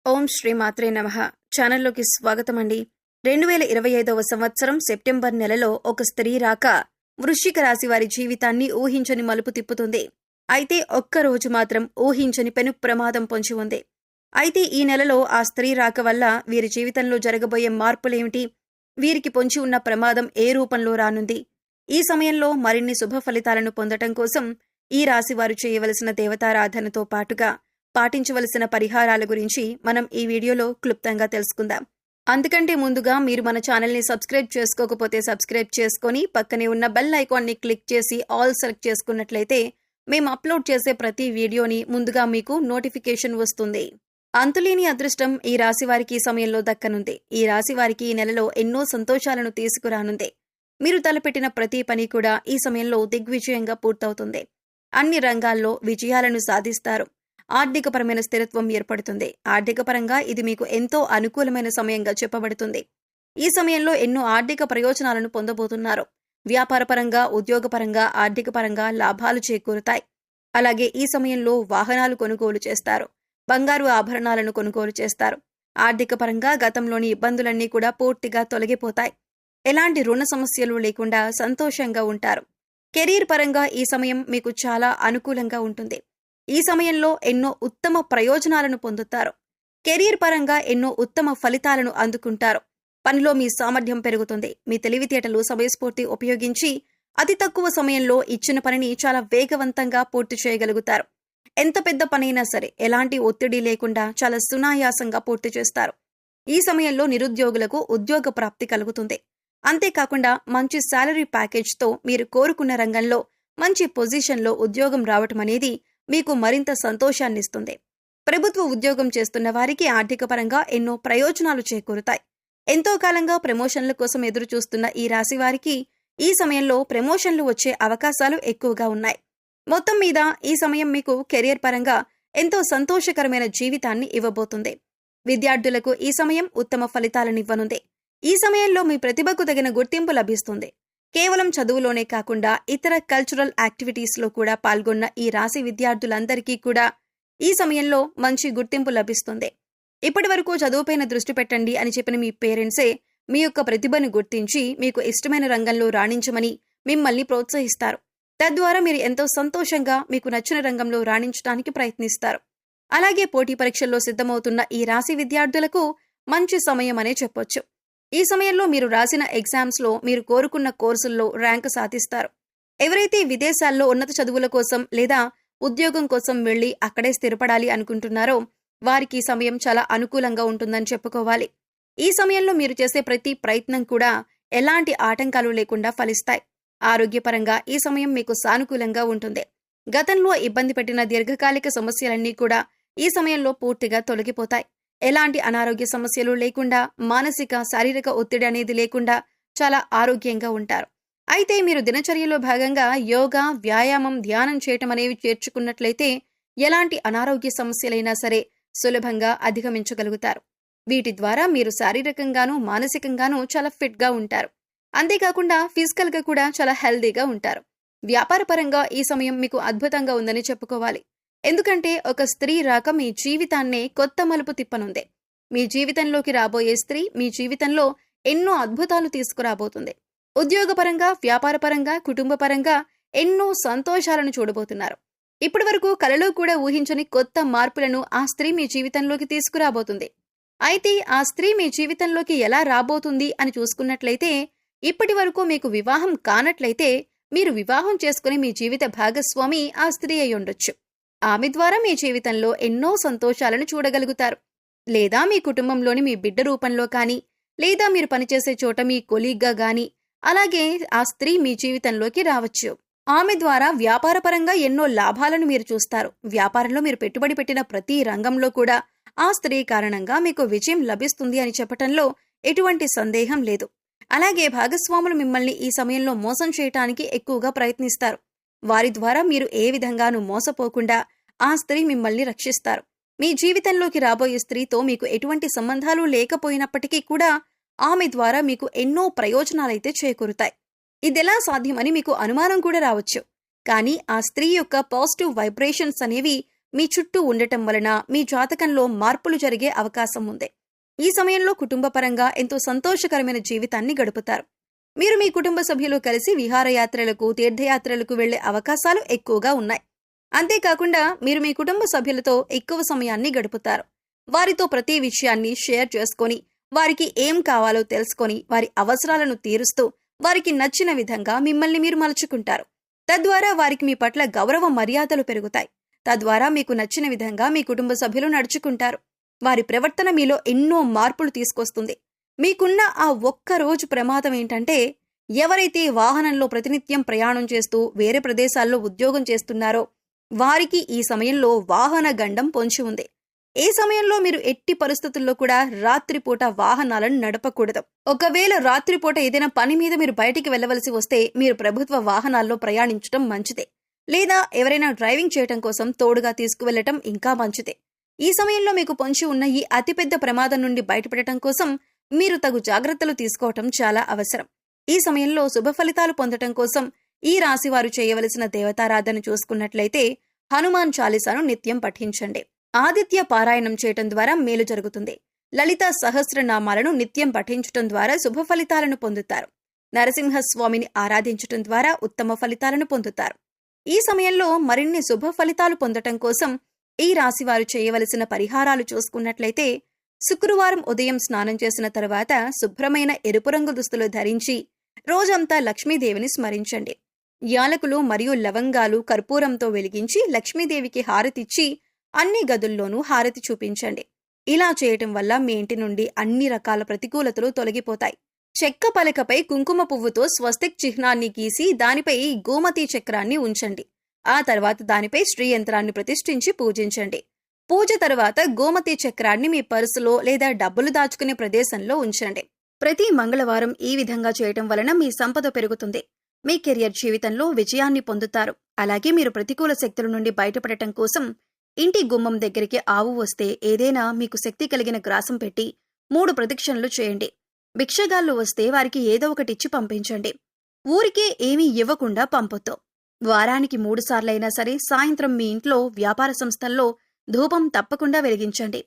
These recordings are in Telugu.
ఓం శ్రీ మాత్రే నమః. ఛానల్లోకి స్వాగతం అండి. 2025వ సంవత్సరం సెప్టెంబర్ నెలలో ఒక స్త్రీ రాక వృశ్చిక రాశి వారి జీవితాన్ని ఊహించని మలుపు తిప్పుతుంది. అయితే ఒక్కరోజు మాత్రం ఊహించని పెను ప్రమాదం పొంచి ఉంది. అయితే ఈ నెలలో ఆ స్త్రీ రాక వల్ల వీరి జీవితంలో జరగబోయే మార్పులేమిటి, వీరికి పొంచి ఉన్న ప్రమాదం ఏ రూపంలో రానుంది, ఈ సమయంలో మరిన్ని శుభ ఫలితాలను పొందటం కోసం ఈ రాశి వారు చేయవలసిన దేవతారాధనతో పాటుగా పాటించవలసిన పరిహారాల గురించి మనం ఈ వీడియోలో క్లుప్తంగా తెలుసుకుందాం. అందుకంటే ముందుగా మీరు మన ఛానల్ని సబ్స్క్రైబ్ చేసుకోకపోతే సబ్స్క్రైబ్ చేసుకొని పక్కనే ఉన్న బెల్ ఐకాన్ని క్లిక్ చేసి ఆల్ సెలెక్ట్ చేసుకున్నట్లయితే మేము అప్లోడ్ చేసే ప్రతి వీడియోని ముందుగా మీకు నోటిఫికేషన్ వస్తుంది. అంతులేని అదృష్టం ఈ రాశి వారికి ఈ సమయంలో దక్కనుంది. ఈ రాశి వారికి ఈ నెలలో ఎన్నో సంతోషాలను తీసుకురానుంది. మీరు తలపెట్టిన ప్రతి పని కూడా ఈ సమయంలో దిగ్విజయంగా పూర్తవుతుంది. అన్ని రంగాల్లో విజయాలను సాధిస్తారు. ఆర్థికపరమైన స్థిరత్వం ఏర్పడుతుంది. ఆర్థికపరంగా ఇది మీకు ఎంతో అనుకూలమైన సమయంగా చెప్పబడుతుంది. ఈ సమయంలో ఎన్నో ఆర్థిక ప్రయోజనాలను పొందబోతున్నారు. వ్యాపారపరంగా, ఉద్యోగపరంగా, ఆర్థికపరంగా లాభాలు చేకూరుతాయి. అలాగే ఈ సమయంలో వాహనాలు కొనుగోలు చేస్తారు. బంగారు ఆభరణాలను కొనుగోలు చేస్తారు. ఆర్థికపరంగా గతంలోని ఇబ్బందులన్నీ కూడా పూర్తిగా తొలగిపోతాయి. ఎలాంటి రుణ సమస్యలు లేకుండా సంతోషంగా ఉంటారు. కెరీర్ పరంగా ఈ సమయం మీకు చాలా అనుకూలంగా ఉంటుంది. ఈ సమయంలో ఎన్నో ఉత్తమ ప్రయోజనాలను పొందుతారు. కెరీర్ పరంగా ఎన్నో ఉత్తమ ఫలితాలను అందుకుంటారు. పనిలో మీ సామర్థ్యం పెరుగుతుంది. మీ తెలివితేటలు, సమయస్ఫూర్తి ఉపయోగించి అతి తక్కువ సమయంలో ఇచ్చిన పనిని చాలా వేగవంతంగా పూర్తి చేయగలుగుతారు. ఎంత పెద్ద పనైనా సరే ఎలాంటి ఒత్తిడి లేకుండా చాలా సునాయాసంగా పూర్తి చేస్తారు. ఈ సమయంలో నిరుద్యోగులకు ఉద్యోగ ప్రాప్తి కలుగుతుంది. అంతేకాకుండా మంచి శాలరీ ప్యాకేజ్తో మీరు కోరుకున్న రంగంలో మంచి పొజిషన్లో ఉద్యోగం రావటం అనేది మీకు మరింత సంతోషాన్నిస్తుంది. ప్రభుత్వ ఉద్యోగం చేస్తున్న వారికి ఆర్థికపరంగా ఎన్నో ప్రయోజనాలు చేకూరుతాయి. ఎంతో కాలంగా ప్రమోషన్ల కోసం ఎదురు చూస్తున్న ఈ రాశి వారికి ఈ సమయంలో ప్రమోషన్లు వచ్చే అవకాశాలు ఎక్కువగా ఉన్నాయి. మొత్తం మీద ఈ సమయం మీకు కెరియర్ పరంగా ఎంతో సంతోషకరమైన జీవితాన్ని ఇవ్వబోతుంది. విద్యార్థులకు ఈ సమయం ఉత్తమ ఫలితాలనివ్వనుంది. ఈ సమయంలో మీ ప్రతిభకు తగిన గుర్తింపు లభిస్తుంది. కేవలం చదువులోనే కాకుండా ఇతర కల్చరల్ యాక్టివిటీస్లో కూడా పాల్గొన్న ఈ రాశి విద్యార్థులందరికీ కూడా ఈ సమయంలో మంచి గుర్తింపు లభిస్తుంది. ఇప్పటి వరకు చదువుపైన దృష్టి పెట్టండి అని చెప్పిన మీ పేరెంట్సే మీ యొక్క ప్రతిభను గుర్తించి మీకు ఇష్టమైన రంగంలో రాణించమని మిమ్మల్ని ప్రోత్సహిస్తారు. తద్వారా మీరు ఎంతో సంతోషంగా మీకు నచ్చిన రంగంలో రాణించడానికి ప్రయత్నిస్తారు. అలాగే పోటీ పరీక్షల్లో సిద్ధమవుతున్న ఈ రాశి విద్యార్థులకు మంచి సమయం అనే చెప్పొచ్చు. ఈ సమయంలో మీరు రాసిన ఎగ్జామ్స్లో మీరు కోరుకున్న కోర్సుల్లో ర్యాంకు సాధిస్తారు. ఎవరైతే విదేశాల్లో ఉన్నత చదువుల కోసం లేదా ఉద్యోగం కోసం వెళ్లి అక్కడే స్థిరపడాలి అనుకుంటున్నారో వారికి ఈ సమయం చాలా అనుకూలంగా ఉంటుందని చెప్పుకోవాలి. ఈ సమయంలో మీరు చేసే ప్రతి ప్రయత్నం కూడా ఎలాంటి ఆటంకాలు లేకుండా ఫలిస్తాయి. ఆరోగ్యపరంగా ఈ సమయం మీకు సానుకూలంగా ఉంటుంది. గతంలో ఇబ్బంది పెట్టిన దీర్ఘకాలిక సమస్యలన్నీ కూడా ఈ సమయంలో పూర్తిగా తొలగిపోతాయి. ఎలాంటి అనారోగ్య సమస్యలు లేకుండా, మానసిక, శారీరక ఒత్తిడి అనేది లేకుండా చాలా ఆరోగ్యంగా ఉంటారు. అయితే మీరు దినచర్యలో భాగంగా యోగా, వ్యాయామం, ధ్యానం చేయటం అనేవి చేర్చుకున్నట్లయితే ఎలాంటి అనారోగ్య సమస్యలైనా సరే సులభంగా అధిగమించగలుగుతారు. వీటి ద్వారా మీరు శారీరకంగానూ, మానసికంగానూ చాలా ఫిట్గా ఉంటారు. అంతేకాకుండా ఫిజికల్గా కూడా చాలా హెల్దీగా ఉంటారు. వ్యాపారపరంగా ఈ సమయం మీకు అద్భుతంగా ఉందని చెప్పుకోవాలి. ఎందుకంటే ఒక స్త్రీ రాక మీ జీవితాన్నే కొత్త మలుపు తిప్పనుంది. మీ జీవితంలోకి రాబోయే స్త్రీ మీ జీవితంలో ఎన్నో అద్భుతాలు తీసుకురాబోతుంది. ఉద్యోగపరంగా, వ్యాపారపరంగా, కుటుంబపరంగా ఎన్నో సంతోషాలను చూడబోతున్నారు. ఇప్పటి వరకు కలలో కూడా ఊహించని కొత్త మార్పులను ఆ స్త్రీ మీ జీవితంలోకి తీసుకురాబోతుంది. అయితే ఆ స్త్రీ మీ జీవితంలోకి ఎలా రాబోతుంది అని చూసుకున్నట్లయితే ఇప్పటి వరకు మీకు వివాహం కానట్లయితే మీరు వివాహం చేసుకుని మీ జీవిత భాగస్వామి ఆ స్త్రీ అయి ఉండొచ్చు. ఆమె ద్వారా మీ జీవితంలో ఎన్నో సంతోషాలను చూడగలుగుతారు. లేదా మీ కుటుంబంలోని మీ బిడ్డ రూపంలో కానీ, లేదా మీరు పనిచేసే చోట మీ కొలీగ్గా గాని, అలాగే ఆ స్త్రీ మీ జీవితంలోకి రావచ్చు. ఆమె ద్వారా వ్యాపారపరంగా ఎన్నో లాభాలను మీరు చూస్తారు. వ్యాపారంలో మీరు పెట్టుబడి పెట్టిన ప్రతి రంగంలో కూడా ఆ స్త్రీ కారణంగా మీకు విజయం లభిస్తుంది అని చెప్పటంలో ఎటువంటి సందేహం లేదు. అలాగే భాగస్వాములు మిమ్మల్ని ఈ సమయంలో మోసం చేయటానికి ఎక్కువగా ప్రయత్నిస్తారు. వారి ద్వారా మీరు ఏ విధంగానూ మోసపోకుండా ఆ స్త్రీ మిమ్మల్ని రక్షిస్తారు. మీ జీవితంలోకి రాబోయే స్త్రీతో మీకు ఎటువంటి సంబంధాలు లేకపోయినప్పటికీ కూడా ఆమె ద్వారా మీకు ఎన్నో ప్రయోజనాలైతే చేకూరుతాయి. ఇదెలా సాధ్యమని మీకు అనుమానం కూడా రావచ్చు. కానీ ఆ స్త్రీ యొక్క పాజిటివ్ వైబ్రేషన్స్ అనేవి మీ చుట్టూ ఉండటం వలన మీ జాతకంలో మార్పులు జరిగే అవకాశం ఉంది. ఈ సమయంలో కుటుంబపరంగా ఎంతో సంతోషకరమైన జీవితాన్ని గడుపుతారు. మీరు మీ కుటుంబ సభ్యులు కలిసి విహారయాత్రలకు, తీర్థయాత్రలకు వెళ్లే అవకాశాలు ఎక్కువగా ఉన్నాయి. అంతేకాకుండా మీరు మీ కుటుంబ సభ్యులతో ఎక్కువ సమయాన్ని గడుపుతారు. వారితో ప్రతి విషయాన్ని షేర్ చేసుకొని, వారికి ఏం కావాలో తెలుసుకొని, వారి అవసరాలను తీరుస్తూ, వారికి నచ్చిన విధంగా మిమ్మల్ని మీరు మలుచుకుంటారు. తద్వారా వారికి మీ పట్ల గౌరవ మర్యాదలు పెరుగుతాయి. తద్వారా మీకు నచ్చిన విధంగా మీ కుటుంబ సభ్యులు నడుచుకుంటారు. వారి ప్రవర్తన మీలో ఎన్నో మార్పులు తీసుకొస్తుంది. మీకున్న ఆ ఒక్క రోజు ప్రమాదం ఏంటంటే, ఎవరైతే వాహనంలో ప్రతినిత్యం ప్రయాణం చేస్తూ వేరే ప్రదేశాల్లో ఉద్యోగం చేస్తున్నారో వారికి ఈ సమయంలో వాహన గండం పొంచి ఉంది. ఏ సమయంలో మీరు ఎట్టి పరిస్థితుల్లో కూడా రాత్రిపూట వాహనాలను నడపకూడదు. ఒకవేళ రాత్రిపూట ఏదైనా పని మీద మీరు బయటికి వెళ్లవలసి వస్తే మీరు ప్రభుత్వ వాహనాల్లో ప్రయాణించడం మంచిదే. లేదా ఎవరైనా డ్రైవింగ్ చేయటం కోసం తోడుగా తీసుకువెళ్లటం ఇంకా మంచిదే. ఈ సమయంలో మీకు పొంచి ఉన్న ఈ అతిపెద్ద ప్రమాదం నుండి బయటపడటం కోసం మీరు తగు జాగ్రత్తలు తీసుకోవటం చాలా అవసరం. ఈ సమయంలో శుభ ఫలితాలు పొందటం కోసం ఈ రాశివారు చేయవలసిన దేవతారాధన చూసుకున్నట్లయితే హనుమాన్ చాలీసాను నిత్యం పఠించండి. ఆదిత్య పారాయణం చేయటం ద్వారా మేలు జరుగుతుంది. లలిత సహస్రనామాలను నిత్యం పఠించటం ద్వారా శుభ ఫలితాలను పొందుతారు. నరసింహస్వామిని ఆరాధించటం ద్వారా ఉత్తమ ఫలితాలను పొందుతారు. ఈ సమయంలో మరిన్ని శుభ ఫలితాలు పొందటం కోసం ఈ రాశివారు చేయవలసిన పరిహారాలు చూసుకున్నట్లయితే శుక్రవారం ఉదయం స్నానం చేసిన తర్వాత శుభ్రమైన ఎరుపు రంగు దుస్తులు ధరించి రోజంతా లక్ష్మీదేవిని స్మరించండి. యాలకులు మరియు లవంగాలు కర్పూరంతో వెలిగించి లక్ష్మీదేవికి హారతిచ్చి అన్ని గదుల్లోనూ హారతి చూపించండి. ఇలా చేయటం వల్ల మీ ఇంటి నుండి అన్ని రకాల ప్రతికూలతలు తొలగిపోతాయి. చెక్క పలకపై కుంకుమ పువ్వుతో స్వస్తిక్ చిహ్నాన్ని గీసి దానిపై గోమతి చక్రాన్ని ఉంచండి. ఆ తర్వాత దానిపై శ్రీయంత్రాన్ని ప్రతిష్ఠించి పూజించండి. పూజ తర్వాత గోమతి చక్రాన్ని మీ పర్సులో లేదా డబ్బులు దాచుకునే ప్రదేశంలో ఉంచండి. ప్రతి మంగళవారం ఈ విధంగా చేయటం వలన మీ సంపద పెరుగుతుంది. మీ కెరియర్ జీవితంలో విజయాన్ని పొందుతారు. అలాగే మీరు ప్రతికూల శక్తుల నుండి బయటపడటం కోసం ఇంటి గుమ్మం దగ్గరికి ఆవు వస్తే ఏదైనా మీకు శక్తి కలిగిన గ్రాసం పెట్టి 3 ప్రదక్షిణలు చేయండి. భిక్షగాళ్లు వస్తే వారికి ఏదో ఒకటిచ్చి పంపించండి. ఊరికే ఏమీ ఇవ్వకుండా పంపొద్దు. వారానికి 3 సార్లైనా సరే సాయంత్రం మీ ఇంట్లో వ్యాపార సంస్థల్లో ధూపం తప్పకుండా వెలిగించండి.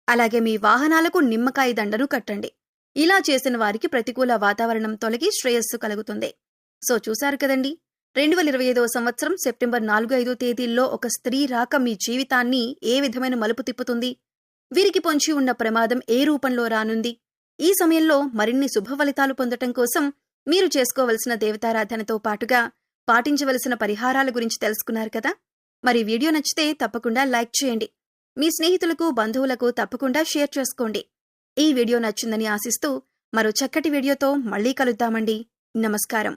అలాగే మీ వాహనాలకు నిమ్మకాయ దండను కట్టండి. ఇలా చేసిన వారికి ప్రతికూల వాతావరణం తొలగి శ్రేయస్సు కలుగుతుంది. సో చూశారు కదండి, 2025వ సంవత్సరం సెప్టెంబర్ 4-5 తేదీల్లో ఒక స్త్రీ రాక మీ జీవితాన్ని ఏ విధమైన మలుపు తిప్పుతుంది? వీరికి పొంచి ఉన్న ప్రమాదం ఏ రూపంలో రానుంది? ఈ సమయంలో మరిన్ని శుభ ఫలితాలు పొందటం కోసం మీరు చేసుకోవలసిన దేవతారాధనతో పాటుగా పాటించవలసిన పరిహారాల గురించి తెలుసుకున్నారు కదా. మరి వీడియో నచ్చితే తప్పకుండా లైక్ చేయండి. మీ స్నేహితులకు, బంధువులకు తప్పకుండా షేర్ చేసుకోండి. ఈ వీడియో నచ్చిందని ఆశిస్తూ మరో చక్కటి వీడియోతో మళ్ళీ కలుద్దామండి. నమస్కారం.